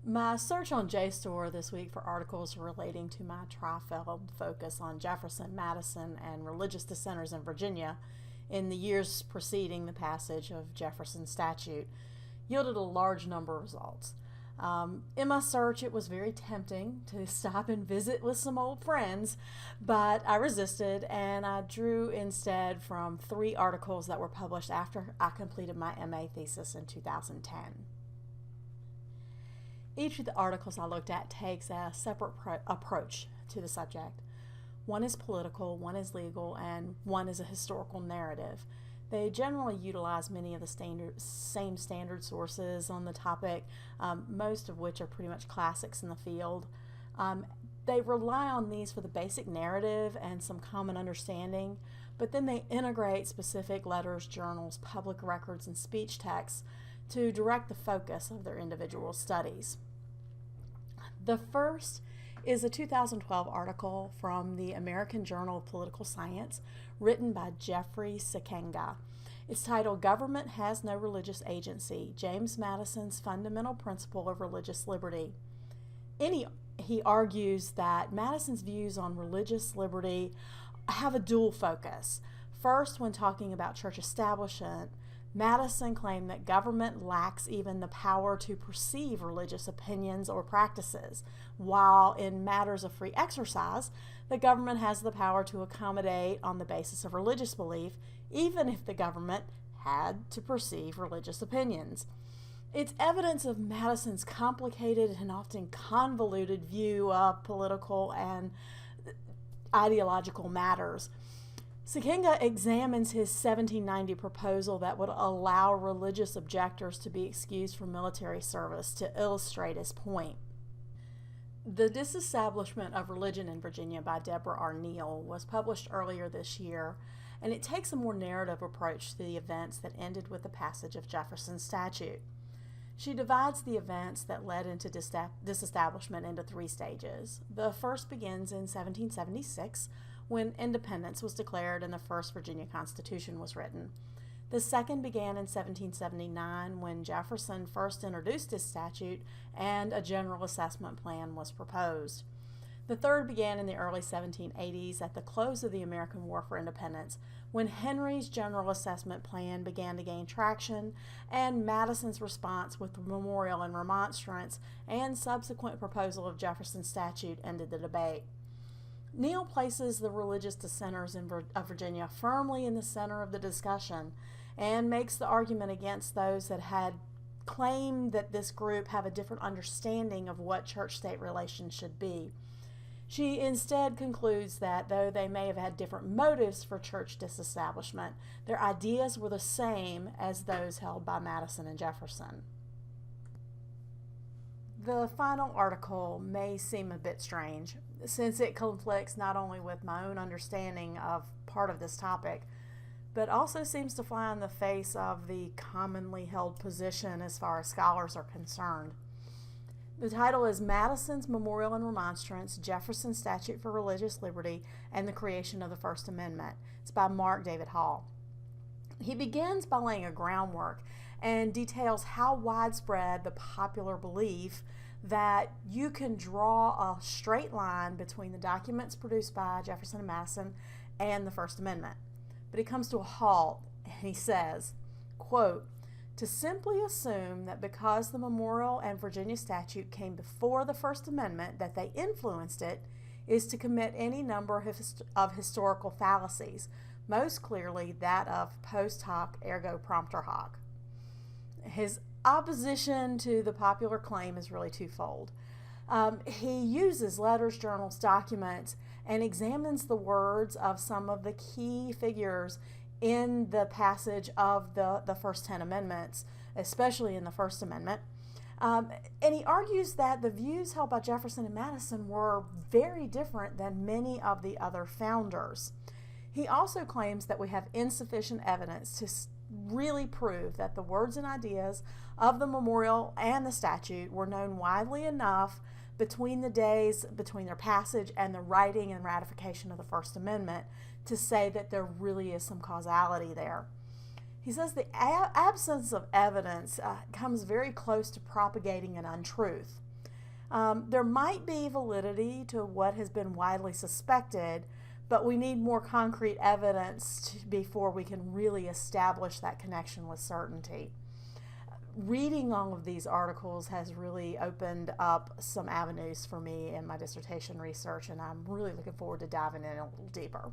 My search on JSTOR this week for articles relating to my trifold focus on Jefferson, Madison, and religious dissenters in Virginia in the years preceding the passage of Jefferson's statute yielded a large number of results. In my search, it was very tempting to stop and visit with some old friends, but I resisted and I drew instead from 3 articles that were published after I completed my MA thesis in 2010. Each of the articles I looked at takes a separate approach to the subject. One is political, one is legal, and one is a historical narrative. They generally utilize many of the same standard sources on the topic, most of which are pretty much classics in the field. They rely on these for the basic narrative and some common understanding, but then they integrate specific letters, journals, public records, and speech texts to direct the focus of their individual studies. The first is a 2012 article from the American Journal of Political Science written by Jeffrey Sikenga. It's titled "Government Has No Religious Agency, James Madison's Fundamental Principle of Religious Liberty." He argues that Madison's views on religious liberty have a dual focus. First, when talking about church establishment, Madison claimed that government lacks even the power to perceive religious opinions or practices, while in matters of free exercise, the government has the power to accommodate on the basis of religious belief, even if the government had to perceive religious opinions. It's evidence of Madison's complicated and often convoluted view of political and ideological matters. Sikenga examines his 1790 proposal that would allow religious objectors to be excused from military service to illustrate his point. The Disestablishment of Religion in Virginia by Deborah R. Neal was published earlier this year, and it takes a more narrative approach to the events that ended with the passage of Jefferson's statute. She divides the events that led into disestablishment into 3 stages. The first begins in 1776, when independence was declared and the first Virginia Constitution was written. The second began in 1779, when Jefferson first introduced his statute and a general assessment plan was proposed. The third began in the early 1780s at the close of the American War for Independence, when Henry's general assessment plan began to gain traction and Madison's response with the memorial and remonstrance and subsequent proposal of Jefferson's statute ended the debate. Neal places the religious dissenters of Virginia firmly in the center of the discussion and makes the argument against those that had claimed that this group have a different understanding of what church-state relations should be. She instead concludes that though they may have had different motives for church disestablishment, their ideas were the same as those held by Madison and Jefferson. The final article may seem a bit strange, since it conflicts not only with my own understanding of part of this topic, but also seems to fly in the face of the commonly held position as far as scholars are concerned. The title is "Madison's Memorial and Remonstrance, Jefferson's Statute for Religious Liberty, and the Creation of the First Amendment." It's by Mark David Hall. He begins by laying a groundwork and details how widespread the popular belief that you can draw a straight line between the documents produced by Jefferson and Madison and the First Amendment. But he comes to a halt and he says, quote, "To simply assume that because the memorial and Virginia statute came before the First Amendment that they influenced it is to commit any number of historical fallacies, most clearly that of post hoc ergo propter hoc." His opposition to the popular claim is really twofold. He uses letters, journals, documents, and examines the words of some of the key figures in the passage of the first 10 amendments, especially in the First Amendment. And he argues that the views held by Jefferson and Madison were very different than many of the other founders. He also claims that we have insufficient evidence to really prove that the words and ideas of the memorial and the statute were known widely enough between the days between their passage and the writing and ratification of the First Amendment to say that there really is some causality there. He says the absence of evidence comes very close to propagating an untruth. There might be validity to what has been widely suspected, but we need more concrete evidence before we can really establish that connection with certainty. Reading all of these articles has really opened up some avenues for me in my dissertation research, and I'm really looking forward to diving in a little deeper.